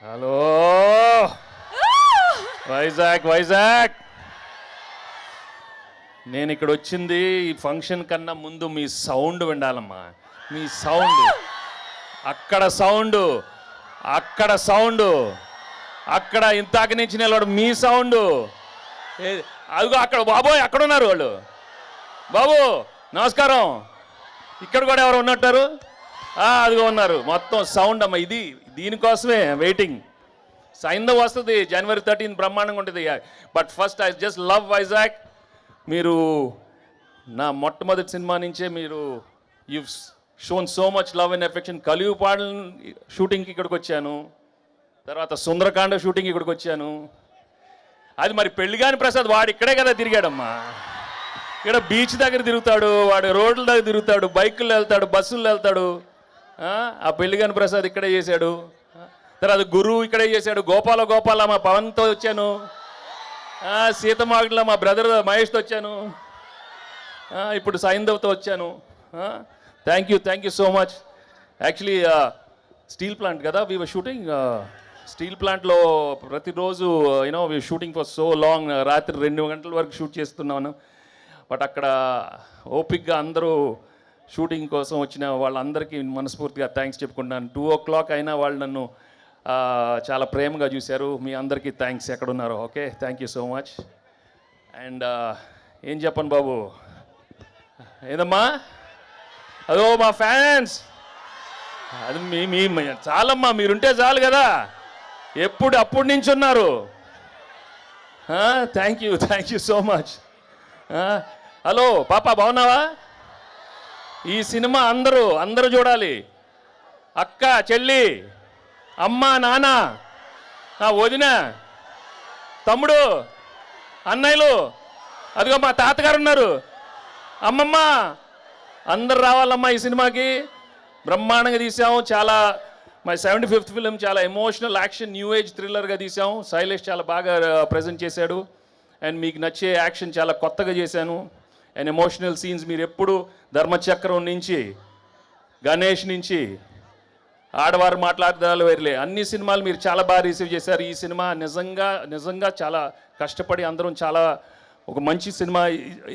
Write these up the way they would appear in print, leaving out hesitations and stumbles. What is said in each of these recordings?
Hello Vizag నేను ఇక్కడ వచ్చింది ఈ ఫంక్షన్ కన్నా ముందు మీ సౌండ్ వినాలమ్మా. మీ సౌండ్ అక్కడ సౌండ్ అక్కడ ఇంతాక నుంచి నిలబడు మీ సౌండ్. అదిగో అక్కడ బాబోయ్ అక్కడ ఉన్నారు వాళ్ళు. బాబు నమస్కారం. ఇక్కడ కూడా ఎవరు ఉన్నట్టారు? అదిగో ఉన్నారు. మొత్తం సౌండ్ అమ్మ. ఇది దీనికోసమే వెయిటింగ్. సైంధవ్ వస్తుంది January 13 బ్రహ్మాండంగా ఉంటుంది. But first I just love Vizag. మీరు నా మొట్టమొదటి సినిమా నుంచే మీరు you shown so much love and affection. కలియుపాడు షూటింగ్కి ఇక్కడికి వచ్చాను, తర్వాత సుందరకాండ షూటింగ్కి ఇక్కడికి వచ్చాను. అది మరి పెళ్లిగాని ప్రసాద్ వాడు ఇక్కడే కదా తిరిగాడమ్మా. ఇక్కడ బీచ్ దగ్గర తిరుగుతాడు, వాడు రోడ్ల దగ్గర తిరుగుతాడు, బైకుల్లో వెళ్తాడు, బస్సుల్లో వెళ్తాడు. ఆ పెళ్లిగాని ప్రసాద్ ఇక్కడే చేశాడు. తర్వాత గురువు ఇక్కడే చేశాడు. గోపాల మా పవన్తో వచ్చాను. సీతమాగడిలో మా బ్రదర్ మహేష్తో వచ్చాను. ఇప్పుడు సైంధవ్తో వచ్చాను. Thank you so much. Actually steel plant కదా వీ వర్ షూటింగ్. స్టీల్ ప్లాంట్లో ప్రతిరోజు you know we shooting for so long. రాత్రి 2 గంటల వరకు షూట్ చేస్తున్నాను. బట్ అక్కడ ఓపిక్గా అందరూ షూటింగ్ కోసం వచ్చిన వాళ్ళందరికీ మనస్ఫూర్తిగా థ్యాంక్స్ చెప్పుకుంటున్నాను. 2 o'clock అయినా వాళ్ళు నన్ను చాలా ప్రేమగా చూశారు. మీ అందరికీ థ్యాంక్స్ ఎక్కడున్నారో. Okay, thank you so much. And ఏం చెప్పను బాబు, ఏదమ్మా అదో మా ఫ్యాన్స్. అది మీ చాలమ్మా, మీరుంటే చాలు కదా. అప్పటి నుంచి ఉన్నారు. Thank you so much. Hello పాప, బాగున్నావా? ఈ సినిమా అందరూ చూడాలి. అక్క, చెల్లి, అమ్మ, నాన్న, వదిన, తమ్ముడు, అన్నయ్యలు, అదిగో మా తాతగారు ఉన్నారు, అమ్మమ్మ, అందరు రావాలమ్మా ఈ సినిమాకి. బ్రహ్మాండంగా తీసాము. చాలా మై 75th ఫిలిం. చాలా ఎమోషనల్ యాక్షన్ న్యూ ఏజ్ థ్రిల్లర్గా తీసాము. శైలేష్ చాలా బాగా ప్రజెంట్ చేశాడు. అండ్ మీకు నచ్చే యాక్షన్ చాలా కొత్తగా చేశాను. అండ్ ఎమోషనల్ సీన్స్ మీరు ఎప్పుడు ధర్మచక్రం నుంచి, గణేష్ నుంచి, ఆడవారు మాట్లాడదాలు వేరులే, అన్ని సినిమాలు మీరు చాలా బాగా రిసీవ్ చేశారు. ఈ సినిమా నిజంగా చాలా కష్టపడి అందరం చాలా ఒక మంచి సినిమా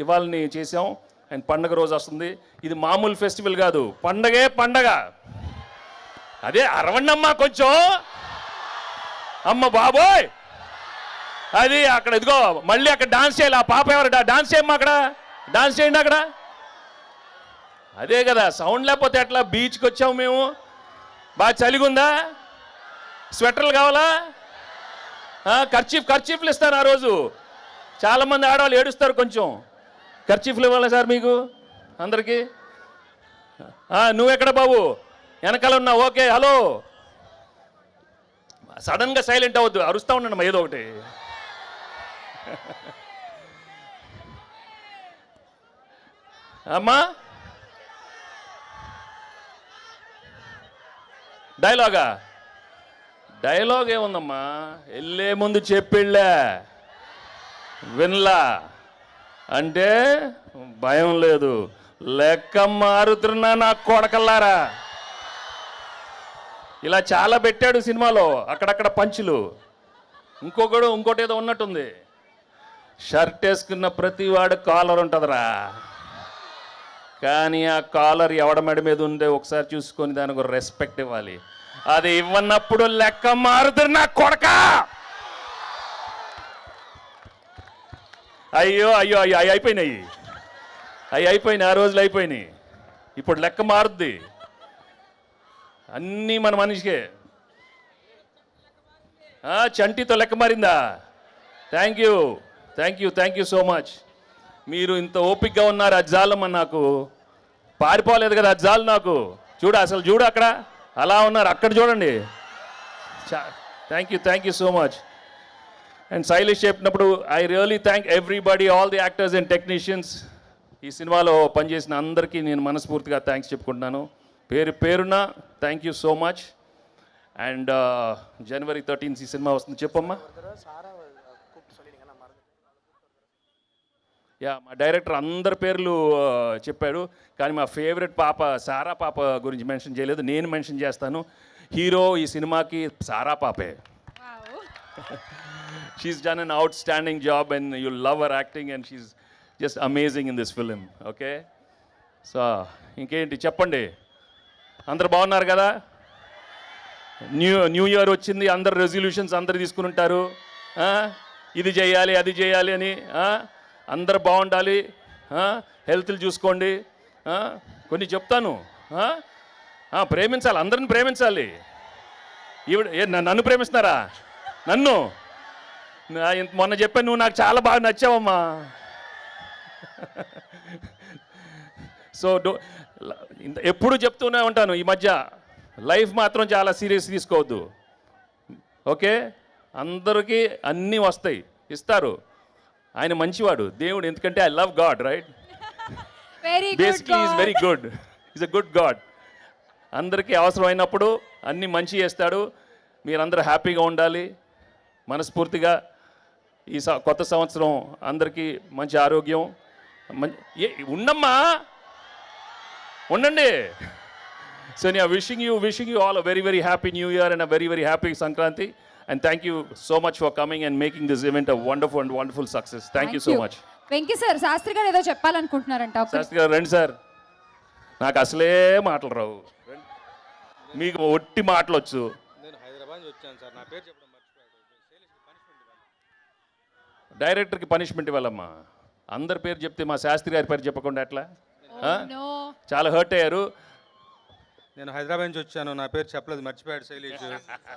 ఇవ్వాలని చేసాం. అండ్ పండగ రోజు వస్తుంది. ఇది మామూలు ఫెస్టివల్ కాదు, పండగ. అదే అరవండమ్మా కొంచెం. అమ్మ బాబోయ్, అది అక్కడ ఇదిగో మళ్ళీ అక్కడ డాన్స్ చేయాలి. ఆ పాప ఎవరు డాన్స్ చేయమ్మా, అక్కడ డాన్స్ చేయండి అక్కడ. అదే కదా సౌండ్ లేకపోతే ఎట్లా? బీచ్కి వచ్చాము మేము. బాగా చలిగుందా? స్వెటర్లు కావాలా? ఖర్చీఫ్లు ఇస్తాను ఆ రోజు. చాలామంది ఆడవాళ్ళు ఏడుస్తారు. కొంచెం ఖర్చీఫ్లు ఇవ్వాలా సార్ మీకు అందరికీ? నువ్వెక్కడ బాబు? వెనకాల ఉన్నావు. Okay, hello. సడన్గా సైలెంట్ అవ్వద్దు, అరుస్తూ ఉన్నాను ఏదో ఒకటి. అమ్మా డైలాగ్ ఏముందమ్మా? వెళ్ళే ముందు చెప్పిళ్ళే వినలా అంటే భయం లేదు. లెక్క మారుతున్నా నా కొడకల్లారా. ఇలా చాలా పెట్టాడు సినిమాలో, అక్కడక్కడ పంచులు. ఇంకోటి ఏదో ఉన్నట్టుంది. షర్ట్ వేసుకున్న ప్రతి వాడు కాలర్ ఉంటుందిరా, కానీ ఆ కాలర్ ఎవడ మెడ మీద ఉండే ఒకసారి చూసుకొని దానికి ఒక రెస్పెక్ట్ ఇవ్వాలి. అది ఇవ్వనప్పుడు లెక్క మారుతున్నా నా కొడక. అయ్యో అయిపోయినాయి. ఆ రోజులు అయిపోయినాయి. ఇప్పుడు లెక్క మారుద్ది. అన్నీ మన మనిషికే. చంటితో లెక్క మారిందా? Thank you so much. మీరు ఇంత ఓపిక్గా ఉన్నారు. అది చాలమ్మా, నాకు పారిపోలేదు కదా, అది చాలు నాకు. చూడు అక్కడ అలా ఉన్నారు, అక్కడ చూడండి. Thank you so much. And Shailesh చెప్పినప్పుడు I really thank everybody, all the actors and technicians. ఈ సినిమాలో పనిచేసిన అందరికీ నేను మనస్ఫూర్తిగా థ్యాంక్స్ చెప్పుకుంటున్నాను. పేరున thank you so much. And January 13 ఈ సినిమా వస్తుంది. చెప్పమ్మా. మా డైరెక్టర్ అందరి పేర్లు చెప్పాడు, కానీ మా ఫేవరెట్ పాప సారా పాప గురించి మెన్షన్ చేయలేదు. నేను మెన్షన్ చేస్తాను. హీరో ఈ సినిమాకి సారా పాపే. She's done an outstanding job and you'll love her acting and she's just amazing in this film. Okay? So, ఇంకేంటి చెప్పండి, అందరు బాగున్నారు కదా? న్యూ ఇయర్ వచ్చింది, అందరు రెజల్యూషన్స్ అందరు తీసుకుని ఉంటారు. ఇది చేయాలి అది చేయాలి అని. అందరు బాగుండాలి, హెల్త్లు చూసుకోండి. కొన్ని చెప్తాను, ప్రేమించాలి, అందరిని ప్రేమించాలి. నన్ను ప్రేమిస్తున్నారా? నన్ను మొన్న చెప్పాను, నువ్వు నాకు చాలా బాగా నచ్చావమ్మా. సో ఎప్పుడు చెప్తూనే ఉంటాను ఈ మధ్య, లైఫ్ మాత్రం చాలా సీరియస్ తీసుకోవద్దు. ఓకే, అందరికీ అన్నీ వస్తాయి, ఇస్తారు. ఆయన మంచివాడు దేవుడు, ఎందుకంటే I love God, right? Basically is very good, is a good God. అందరికీ అవసరమైనప్పుడు అన్నీ మంచి చేస్తాడు. మీరందరూ హ్యాపీగా ఉండాలి. మనస్ఫూర్తిగా ఈ కొత్త సంవత్సరం అందరికీ మంచి ఆరోగ్యం ఉండమ్మా, ఉండండి. సో నేను wishing you all a very happy new year and a very happy Sankranti. And thank you so much for coming and making this event a wonderful success. Thank you so much. Venky sir, Sastri garu ఏదో చెప్పాలనుకుంటున్నారంట. శాస్త్రి గారు రండి sir. నాకు అసలే మాటలు రావు, మీకు ఒట్టి మాటలు వచ్చు. నేను హైదరాబాద్ నుంచి వచ్చాను సార్, నా పేరు చెప్పడం మర్చిపోయాడు. డైరెక్టర్కి పనిష్మెంట్ ఇవ్వాలమ్మా. అందరి పేరు చెప్తే మా శాస్త్రి గారి పేరు చెప్పకుండా ఎట్లా? చాలా హర్ట్ అయ్యారు. నేను హైదరాబాద్ నుంచి వచ్చాను, నా పేరు చెప్పలేదు, మర్చిపోయాడు శైలేష్.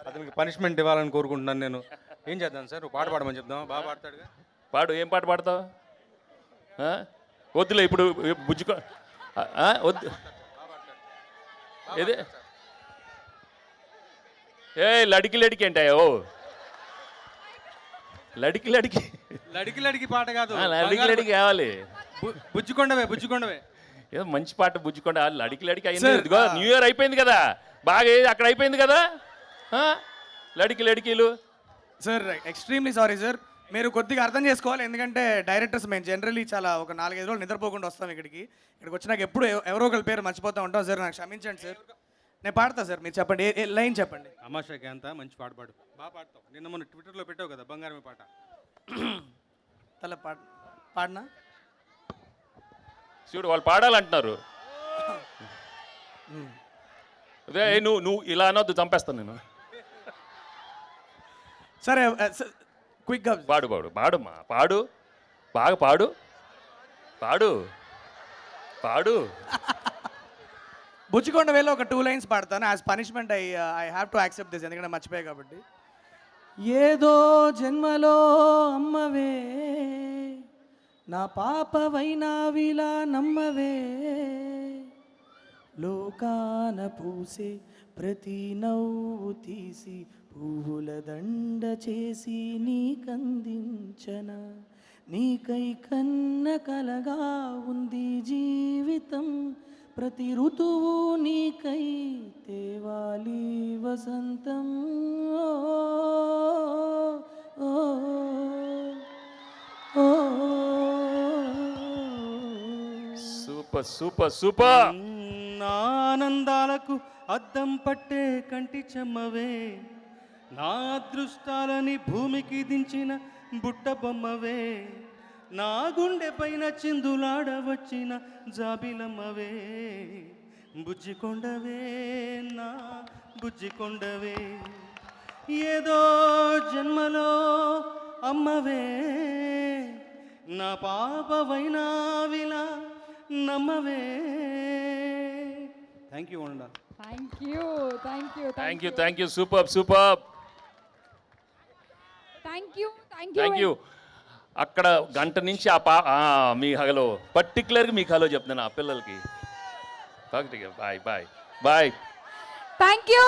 అతనికి పనిష్మెంట్ ఇవ్వాలని కోరుకుంటున్నాను. నేను ఏం చేద్దాం సార్? పాట పాడమని చెప్దాం, బాగా పాడతాడుగా. పాడు. ఏం పాట పాడతావు? వద్దులే ఇప్పుడు, బుజ్జుకో వద్దు. ఏదే లడికి అంటాయో, లడికి పాట కాదు, లడికి కావాలి. బుజ్జికొండవే ఏదో మంచి పాట, బుజ్జికొండ. లడికి అయింది, న్యూ ఇయర్ అయిపోయింది కదా, బాగా అక్కడ అయిపోయింది కదా. లడికీలు సార్, ఎక్స్ట్రీమ్లీ సారీ సార్. మీరు కొద్దిగా అర్థం చేసుకోవాలి, ఎందుకంటే డైరెక్టర్స్ మేము జనరల్లీ చాలా ఒక 4-5 రోజులు నిద్రపోకుండా వస్తాం ఇక్కడికి వచ్చినాక ఎప్పుడు ఎవరో ఒకరి పేరు మర్చిపోతూ ఉంటాం సార్. నాకు క్షమించండి సార్. నేను పాడతా సార్, మీరు చెప్పండి, ఏ లైన్ చెప్పండి. అమాషాకి అంతా మంచి పాట పాడు, బాగా పాడతావు. నిన్న మొన్న ట్విట్టర్లో పెట్టావు కదా బంగారమే పాట. పాడినా చూడు, వాళ్ళు పాడాలంటున్నారు. అదే నువ్వు ఇలా అనొద్దు, చంపేస్తాను నేను. సరే క్విక్గా పాడుమా, పాడు, బాగా పాడు. బుజ్జికొండ వేలో ఒక 2 లైన్స్ పాడతాను. As punishment I have to accept this, ఎందుకంటే మర్చిపోయాయి కాబట్టి. ఏదో జన్మలో అమ్మవే, నా పాపవైనావిలా నమ్మవే, లోకాన పూసే ప్రతి నవ్వు తీసి పువ్వుల దండ చేసి నీకందించన, నీకై కన్న కలగా ఉంది జీవితం, ప్రతి ఋతువు నీకై తేవాలి వసంతం. సూపర్. నా ఆనందాలకు అద్దం పట్టే కంటి చెమ్మవే, నా అదృష్టాలని భూమికి దించిన బుట్ట బొమ్మవే, నా గుండె పైన చిందులాడవచ్చిన జాబిలమ్మవే, బుజ్జికొండవే నా బుజ్జికొండవే, ఏదో జన్మలో అమ్మవే, నా పాపవైనావిలా నమ్మవే. థ్యాంక్ యూ వండా. Thank you super. Thank you. అక్కడ గంట నుంచి మీ హలో, పర్టికులర్గా మీకు హలో చెప్తున్నాను ఆ పిల్లలకి. Bye. Thank you,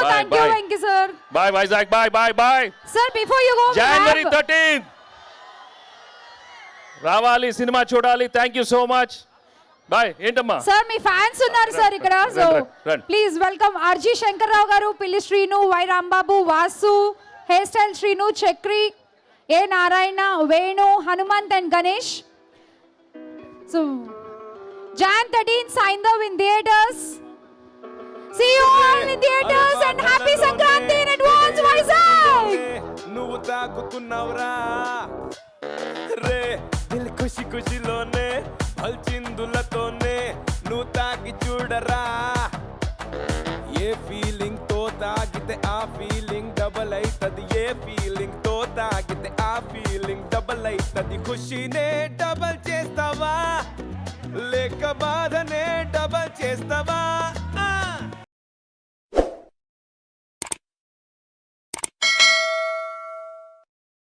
Venky sir. Bye, Vizag. Bye. Sir, before you go, January 13th. రావాలి, సినిమా చూడాలి. Thank you so much. Bye. ఏంటమ్మా సార్, మీ ఫ్యాన్స్ ఉన్నారు సార్ ఇక్కడ. So please welcome RG Shankarrao garu, Pilli Srinu, Y Rambabu, Vasu, hair style Srinu, Chakri, A Narayana, Venu, Hanumanth and Ganesh. So Jan 13th, Saindhav in theaters. See you all in theaters and happy Sankranti. ఖుషిలోనే పల్చిందులతోనే నువ్వు తాకి చూడరా ఏ feeling తో తాగితే ఆ ఫీలింగ్ డబల్ అయితది ఏ ఫీలింగ్ తో తాగితే ఆ ఫీలింగ్ డబల్ అయితది ఖుషినే డబల్ చేస్తావా లేక బాధనే డబల్ చేస్తావా